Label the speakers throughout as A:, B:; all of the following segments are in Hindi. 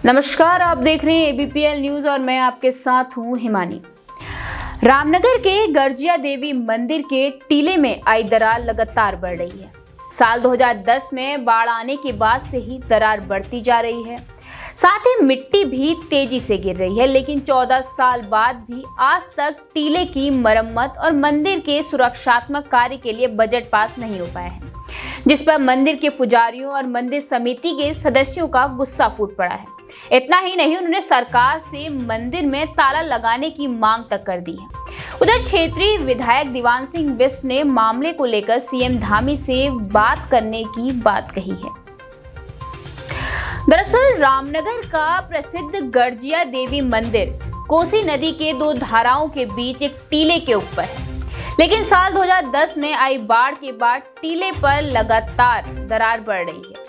A: नमस्कार, आप देख रहे हैं एबीपीएल न्यूज और मैं आपके साथ हूं हिमानी। रामनगर के गर्जिया देवी मंदिर के टीले में आई दरार लगातार बढ़ रही है। साल 2010 में बाढ़ आने के बाद से ही दरार बढ़ती जा रही है। साथ ही मिट्टी भी तेजी से गिर रही है, लेकिन 14 साल बाद भी आज तक टीले की मरम्मत और मंदिर के सुरक्षात्मक कार्य के लिए बजट पास नहीं हो पाया है, जिस पर मंदिर के पुजारियों और मंदिर समिति के सदस्यों का गुस्सा फूट पड़ा है। इतना ही नहीं, उन्होंने सरकार से मंदिर में ताला लगाने की मांग तक कर दी है। उधर क्षेत्रीय विधायक दीवान सिंह बिष्ट ने मामले को लेकर सीएम धामी से बात करने की बात कही है। दरअसल रामनगर का प्रसिद्ध गर्जिया देवी मंदिर कोसी नदी के दो धाराओं के बीच एक टीले के ऊपर है, लेकिन साल 2010 में आई बाढ़ के बाद टीले पर लगातार दरार बढ़ रही है।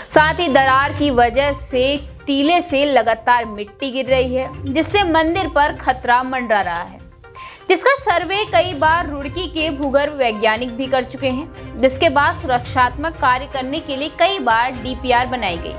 A: साथ ही दरार की वजह से टीले से लगातार मिट्टी गिर रही है, जिससे मंदिर पर खतरा मंडरा रहा है, जिसका सर्वे कई बार रुड़की के भूगर्भ वैज्ञानिक भी कर चुके हैं। जिसके बाद सुरक्षात्मक कार्य करने के लिए कई बार डीपीआर बनाई गई,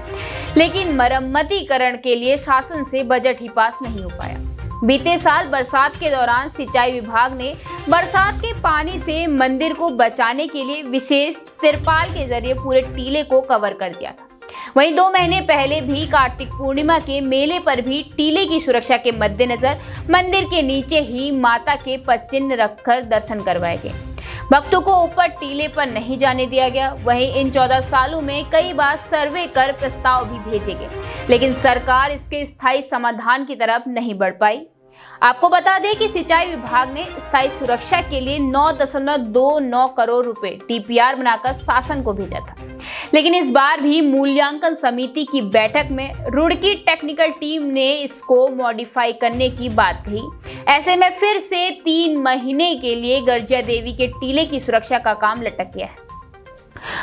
A: लेकिन मरम्मतीकरण के लिए शासन से बजट ही पास नहीं हो पाया। बीते साल बरसात के दौरान सिंचाई विभाग ने बरसात के पानी से मंदिर को बचाने के लिए विशेष तिरपाल के जरिए पूरे टीले को कवर कर दिया था। वहीं 2 महीने पहले भी कार्तिक पूर्णिमा के मेले पर भी टीले की सुरक्षा के मद्देनजर मंदिर के नीचे ही माता के पदचिन्ह रखकर दर्शन करवाए गए। भक्तों को ऊपर टीले पर नहीं जाने दिया गया। वहीं इन 14 सालों में कई बार सर्वे कर प्रस्ताव भी भेजे गए, लेकिन सरकार इसके स्थायी समाधान की तरफ नहीं बढ़ पाई। आपको बता दें कि सिंचाई विभाग ने स्थायी सुरक्षा के लिए 9.29 करोड़ रुपए डीपीआर बनाकर शासन को भेजा था, लेकिन इस बार भी मूल्यांकन समिति की बैठक में रुड़की टेक्निकल टीम ने इसको मॉडिफाई करने की बात कही। ऐसे में फिर से 3 महीने के लिए गर्जिया देवी के टीले की सुरक्षा का काम लटक गया है।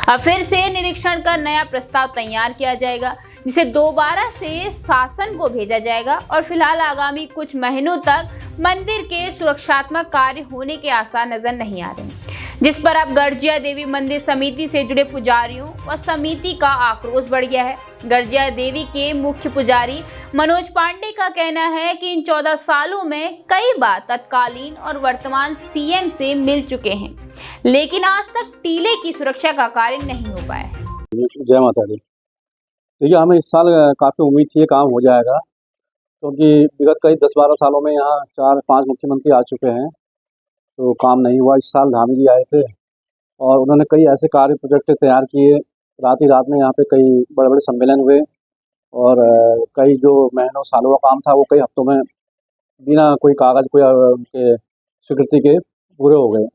A: अब फिर से निरीक्षण कर नया प्रस्ताव तैयार किया जाएगा, जिसे दोबारा से शासन को भेजा जाएगा और फिलहाल आगामी कुछ महीनों तक मंदिर के सुरक्षात्मक कार्य होने के आसार नजर नहीं आ रहे हैं, जिस पर अब गर्जिया देवी मंदिर समिति से जुड़े पुजारियों व समिति का आक्रोश बढ़ गया है। गर्जिया देवी के मुख्य पुजारी मनोज पांडे का कहना है कि इन 14 सालों में कई बार तत्कालीन और वर्तमान सीएम से मिल चुके हैं, लेकिन आज तक टीले की सुरक्षा का कार्य नहीं हो पाया है।
B: जय माता दी। देखिए, हमें इस साल काफ़ी उम्मीद थी ये काम हो जाएगा, क्योंकि विगत कई 10-12 सालों में यहाँ 4-5 मुख्यमंत्री आ चुके हैं, तो काम नहीं हुआ। इस साल धामी जी आए थे और उन्होंने कई ऐसे कार्य प्रोजेक्ट तैयार किए। रात ही रात में यहाँ पे कई बड़े बड़े सम्मेलन हुए और कई जो महीनों सालों का काम था वो कई हफ्तों में बिना कोई कागज़ कोई उनके स्वीकृति के पूरे हो गए।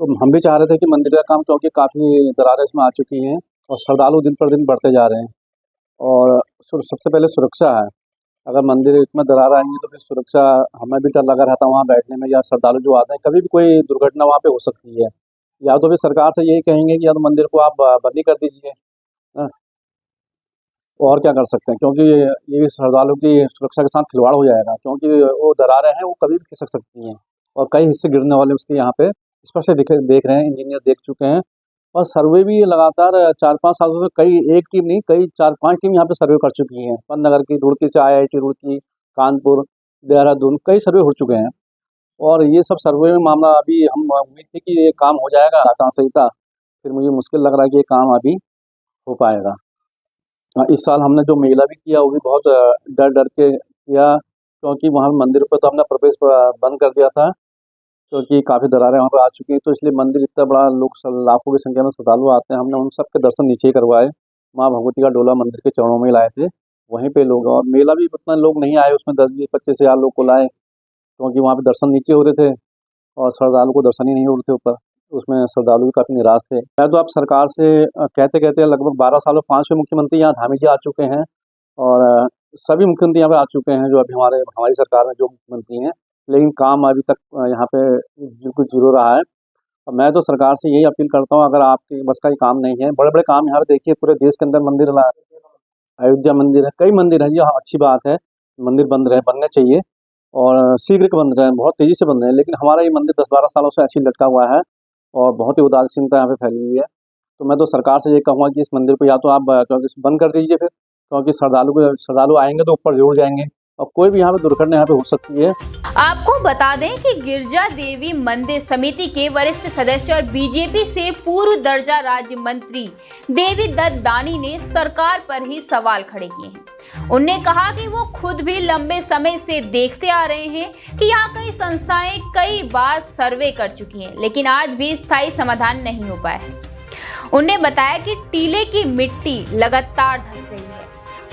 B: तो हम भी चाह रहे थे कि मंदिर का काम, क्योंकि काफ़ी दरारें इसमें आ चुकी हैं और श्रद्धालु दिन पर दिन बढ़ते जा रहे हैं और सबसे पहले सुरक्षा है। अगर मंदिर में दरार आएंगी तो फिर सुरक्षा, हमें भी डर लगा रहता है वहाँ बैठने में, या श्रद्धालु जो आते हैं कभी भी कोई दुर्घटना वहाँ पे हो सकती है। या तो फिर सरकार से यही कहेंगे कि या तो मंदिर को आप बंदी कर दीजिए, हाँ, और क्या कर सकते हैं, क्योंकि ये भी श्रद्धालु की सुरक्षा के साथ खिलवाड़ हो जाएगा, क्योंकि वो दरारें हैं वो कभी भी खिसक सकती हैं और कई हिस्से गिरने वाले उसके यहाँ पे स्पष्ट देख रहे हैं, इंजीनियर देख चुके हैं। और सर्वे भी लगातार 4-5 सालों से कई, एक टीम नहीं कई 4-5 टीम यहाँ पे सर्वे कर चुकी हैं। पंतनगर की, रुड़की से IIT रुड़की, कानपुर, देहरादून, कई सर्वे हो चुके हैं और ये सब सर्वे में मामला अभी हम उम्मीद थी कि ये काम हो जाएगा आचार संहिता, फिर मुझे मुश्किल लग रहा है कि ये काम अभी हो पाएगा। इस साल हमने जो मेला भी किया वो भी बहुत डर डर के किया, क्योंकि वहाँ मंदिर पर तो हमने प्रवेश बंद कर दिया था, क्योंकि काफ़ी दरारें वहाँ पर आ चुकी हैं। तो इसलिए मंदिर इतना बड़ा, लोग लाखों की संख्या में श्रद्धालु आते हैं, हमने उन सब के दर्शन नीचे ही करवाए। माँ भगवती का डोला मंदिर के चरणों में लाए थे, वहीं पे लोग, और मेला भी उतना लोग नहीं आए उसमें, 10-20-25 हज़ार लोग को लाए, क्योंकि वहाँ पे दर्शन नीचे हो रहे थे और श्रद्धालु को दर्शन ही नहीं हो रहे थे ऊपर। उसमें श्रद्धालु भी काफ़ी निराश थे। मैं तो आप सरकार से कहते कहते लगभग 12 सालों 5वें मुख्यमंत्री यहाँ धामी जी आ चुके हैं और सभी मुख्यमंत्री यहाँ पे आ चुके हैं जो अभी हमारी सरकार में जो मुख्यमंत्री हैं, लेकिन काम अभी तक यहाँ पे बिल्कुल जीरो रहा है। और मैं तो सरकार से यही अपील करता हूँ, अगर आपकी बस का ये काम नहीं है, बड़े बड़े काम यहाँ देखिए पूरे देश के अंदर मंदिर, अयोध्या मंदिर है, कई मंदिर हैं, ये अच्छी बात है, मंदिर बन रहे हैं, बनने चाहिए और शीघ्र के बन रहे हैं, बहुत तेज़ी से बन रहे हैं, लेकिन हमारा ये मंदिर 10-12 सालों से ऐसे ही लटका हुआ है और बहुत ही उदासीनता यहाँ पे फैली हुई है। तो मैं तो सरकार से ये कहूँगा कि इस मंदिर को या तो आप बंद कर दीजिए फिर, क्योंकि श्रद्धालु आएंगे तो ऊपर जरूर जाएंगे और कोई भी यहाँ पे दुर्घटना यहाँ पे हो सकती है।
A: आपको बता दें कि गिरजा देवी मंदिर समिति के वरिष्ठ सदस्य और बीजेपी से पूर्व दर्जा राज्य मंत्री देवी दत्त दानी ने सरकार पर ही सवाल खड़े किए हैं। उन्होंने कहा कि वो खुद भी लंबे समय से देखते आ रहे हैं कि यहाँ कई संस्थाएं कई बार सर्वे कर चुकी हैं, लेकिन आज भी स्थायी समाधान नहीं हो पाया है। उन्होंने बताया कि टीले की मिट्टी लगातार धंस रही है।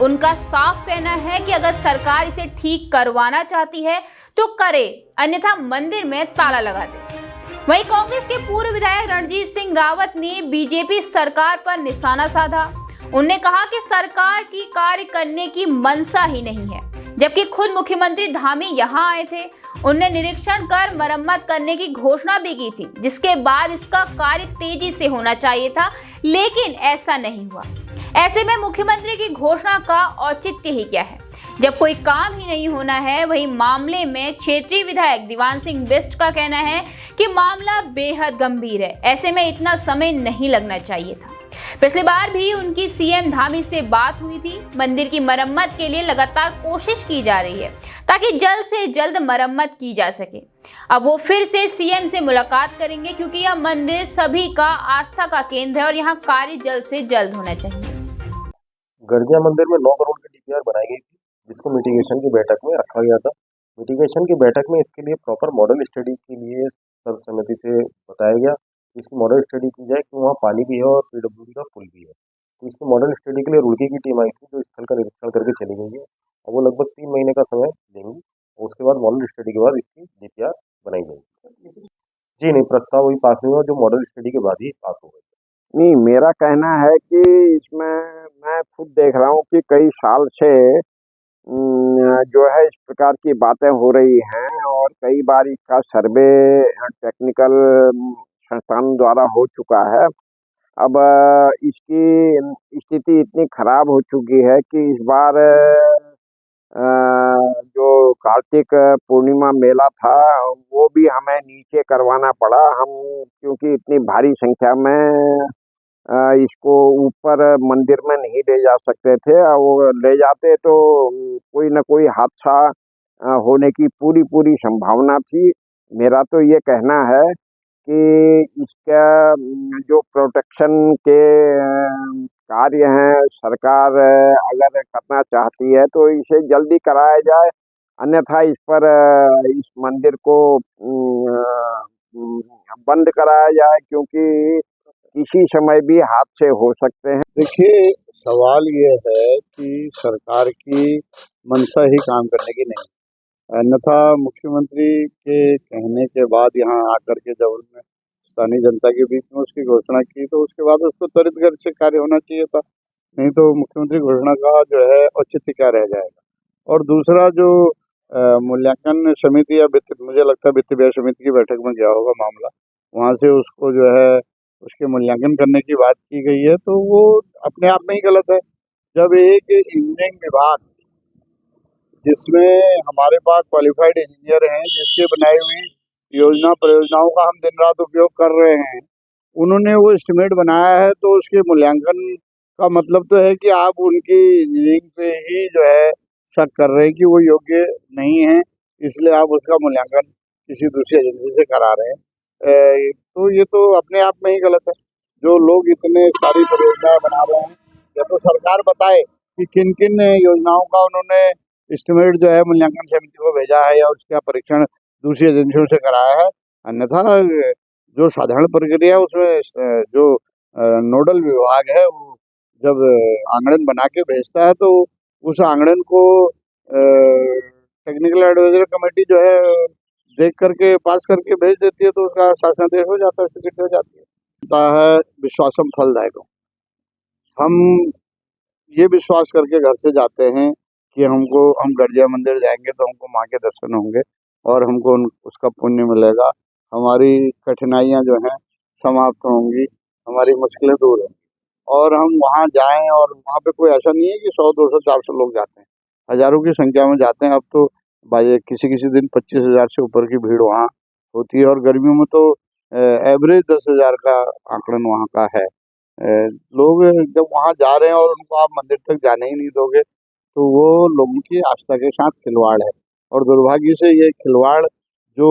A: उनका साफ कहना है कि अगर सरकार इसे ठीक करवाना चाहती है तो करे, अन्यथा मंदिर में ताला लगा दे। वहीं कांग्रेस के पूर्व विधायक रणजीत सिंह रावत ने बीजेपी सरकार पर निशाना साधा। उन्होंने कहा कि सरकार की कार्य करने की मंशा ही नहीं है, जबकि खुद मुख्यमंत्री धामी यहां आए थे। उन्होंने निरीक्षण कर मरम्मत करने की घोषणा भी की थी, जिसके बाद इसका कार्य तेजी से होना चाहिए था, लेकिन ऐसा नहीं हुआ। ऐसे में मुख्यमंत्री की घोषणा का औचित्य ही क्या है, जब कोई काम ही नहीं होना है। वहीं मामले में क्षेत्रीय विधायक दीवान सिंह बिष्ट का कहना है कि मामला बेहद गंभीर है, ऐसे में इतना समय नहीं लगना चाहिए था। पिछली बार भी उनकी सीएम धामी से बात हुई थी। मंदिर की मरम्मत के लिए लगातार कोशिश की जा रही है ताकि जल्द से जल्द मरम्मत की जा सके। अब वो फिर से सीएम से मुलाकात करेंगे, क्योंकि यह मंदिर सभी का आस्था का केंद्र है और यहाँ कार्य जल्द से जल्द होना चाहिए।
C: गर्जिया मंदिर में 9 करोड़ की डीपीआर बनाई गई थी, जिसको मिटिगेशन की बैठक में रखा गया था। मिटिगेशन की बैठक में इसके लिए प्रॉपर मॉडल स्टडी के लिए सर्व समिति से बताया गया। इसकी मॉडल स्टडी की जाए कि वहाँ पानी भी है और पीडब्ल्यूडी का पुल भी है। तो इसकी मॉडल स्टडी के लिए रुड़की की टीम आई थी, जो स्थल का निरीक्षण करके चली गई है और वो लगभग 3 महीने का समय देंगी और उसके बाद मॉडल स्टडी के बाद इसकी डीपीआर बनाई जाएगी। जी नहीं, प्रस्ताव वही पास नहीं हुआ जो मॉडल स्टडी के बाद ही पास हो गया।
D: नहीं, मेरा कहना है कि इसमें मैं खुद देख रहा हूँ कि कई साल से जो है इस प्रकार की बातें हो रही हैं और कई बार इसका सर्वे टेक्निकल संस्थान द्वारा हो चुका है। अब इसकी स्थिति इतनी खराब हो चुकी है कि इस बार जो कार्तिक पूर्णिमा मेला था वो भी हमें नीचे करवाना पड़ा, हम क्योंकि इतनी भारी संख्या में इसको ऊपर मंदिर में नहीं ले जा सकते थे और वो ले जाते तो कोई न कोई हादसा होने की पूरी संभावना थी। मेरा तो ये कहना है कि इसका जो प्रोटेक्शन के कार्य हैं सरकार अगर करना चाहती है तो इसे जल्दी कराया जाए, अन्यथा इस पर इस मंदिर को बंद कराया जाए, क्योंकि किसी समय भी हादसे हो सकते हैं।
E: देखिए, सवाल ये है कि सरकार की मंशा ही काम करने की नहीं, अन्यथा मुख्यमंत्री के कहने के बाद यहाँ आकर के जब उन्होंने स्थानीय जनता के बीच में उसकी घोषणा की तो उसके बाद उसको त्वरित गति से कार्य होना चाहिए था, नहीं तो मुख्यमंत्री घोषणा का जो है औचित्य क्या रह जाएगा। और दूसरा जो मूल्यांकन समिति या मुझे लगता है वित्त व्यय समिति की बैठक में गया होगा मामला, वहाँ से उसको जो है उसके मूल्यांकन करने की बात की गई है, तो वो अपने आप में ही गलत है। जब एक इंजीनियरिंग विभाग जिसमें हमारे पास क्वालिफाइड इंजीनियर हैं, जिसके बनाई हुई योजना परियोजनाओं का हम दिन रात उपयोग कर रहे हैं, उन्होंने वो एस्टिमेट बनाया है, तो उसके मूल्यांकन का मतलब तो है कि आप उनकी इंजीनियरिंग पे ही जो है शक कर रहे हैं कि वो योग्य नहीं है, इसलिए आप उसका मूल्यांकन किसी दूसरी एजेंसी से करा रहे हैं। तो ये तो अपने आप में ही गलत है। जो लोग इतने सारी परियोजनाएं बना रहे हैं, या तो सरकार बताए कि किन किन योजनाओं का उन्होंने एस्टिमेट जो है मूल्यांकन समिति को भेजा है या उसका परीक्षण दूसरी एजेंसियों से कराया है, अन्यथा जो साधारण प्रक्रिया उसमें जो नोडल विभाग है वो जब आंगणन बना के भेजता है तो उस आंगणन को टेक्निकल एडवाइजरी कमेटी जो है देख करके पास करके भेज देती है, तो उसका शासनादेश हो जाता है, स्वीकृति हो जाती है। विश्वासम फलदायक। हम ये विश्वास करके घर से जाते हैं कि हम गर्जिया मंदिर जाएंगे तो हमको माँ के दर्शन होंगे और हमको उसका पुण्य मिलेगा, हमारी कठिनाइयाँ जो हैं समाप्त होंगी, हमारी मुश्किलें दूर होंगी और हम वहाँ जाएं। और वहाँ पे कोई ऐसा नहीं है कि 100, 200, 400 लोग जाते हैं, हजारों की संख्या में जाते हैं। अब तो किसी दिन 25,000 से ऊपर की भीड़ वहाँ होती है और गर्मियों में तो एवरेज 10,000 का आंकड़न वहाँ का है। लोग जब वहाँ जा रहे हैं और उनको आप मंदिर तक जाने ही नहीं दोगे तो वो लोगों की आस्था के साथ खिलवाड़ है। और दुर्भाग्य से ये खिलवाड़ जो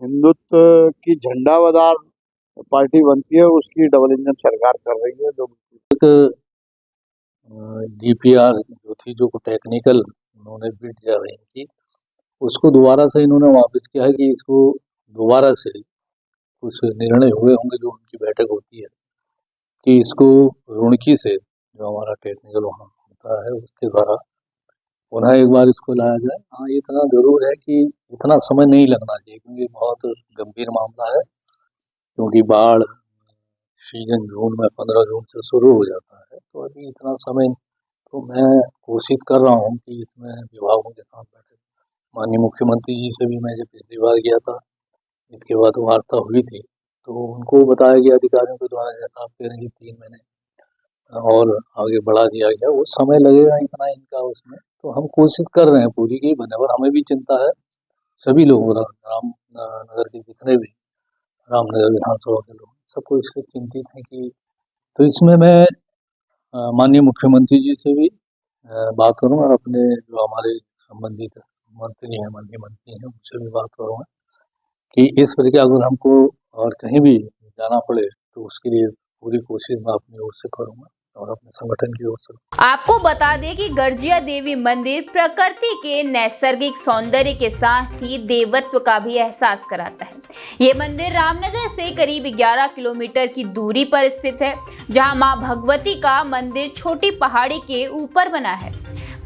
E: हिंदुत्व की झंडावदार पार्टी बनती है उसकी डबल इंजन सरकार कर रही है। जो
B: डीपीआर जो थी, जो टेक्निकल उन्होंने बिट जा रही थी, उसको दोबारा से इन्होंने वापस किया है कि इसको दोबारा से कुछ निर्णय हुए होंगे जो उनकी बैठक होती है कि इसको रुड़की से, जो हमारा टेक्निकल वहाँ होता है, उसके द्वारा पुनः एक बार इसको लाया जाए। हाँ, इतना ज़रूर है कि इतना समय नहीं लगना चाहिए क्योंकि बहुत गंभीर मामला है, क्योंकि बाढ़ सीजन जून में 15 जून से शुरू हो जाता है। तो अभी इतना समय, तो मैं कोशिश कर रहा हूँ कि इसमें विभागों के साथ बैठे, माननीय मुख्यमंत्री जी से भी मैं जब पिछली बार गया था, इसके बाद वार्ता हुई थी, तो उनको बताया गया अधिकारियों के द्वारा, जैसा आप कह रहे हैं 3 महीने और आगे बढ़ा दिया गया, वो समय लगेगा इतना इनका उसमें। तो हम कोशिश कर रहे हैं पूरी की बने, और हमें भी चिंता है, सभी लोग रामनगर के जितने भी रामनगर विधानसभा के लोग सबको इससे चिंतित हैं कि, तो इसमें मैं माननीय मुख्यमंत्री जी से भी बात करूँगा और अपने जो हमारे संबंधित मंत्री हैं, माननीय मंत्री हैं, उनसे भी बात करूँगा कि इस प्रकार अगर हमको और कहीं भी जाना पड़े तो उसके लिए पूरी कोशिश मैं अपनी ओर से करूँगा और अपने संगठन की ओर से।
A: आपको बता दें कि गर्जिया देवी मंदिर प्रकृति के नैसर्गिक सौंदर्य के साथ ही देवत्व का भी एहसास कराता है। ये मंदिर रामनगर से करीब 11 किलोमीटर की दूरी पर स्थित है, जहां मां भगवती का मंदिर छोटी पहाड़ी के ऊपर बना है।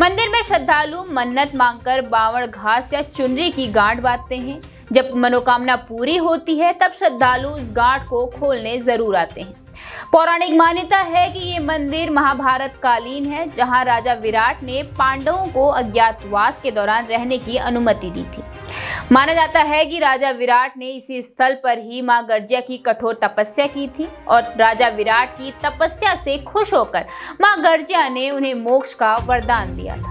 A: मंदिर में श्रद्धालु मन्नत मांगकर बावड़ घास या चुनरी की गांठ बांधते हैं। जब मनोकामना पूरी होती है तब श्रद्धालु उस गांठ को खोलने जरूर आते हैं। पौराणिक मान्यता है कि ये मंदिर महाभारत कालीन है, जहां राजा विराट ने पांडवों को अज्ञातवास के दौरान रहने की अनुमति दी थी। माना जाता है कि राजा विराट ने इसी स्थल पर ही मां गर्जिया की कठोर तपस्या की थी और राजा विराट की तपस्या से खुश होकर मां गर्जिया ने उन्हें मोक्ष का वरदान दिया था।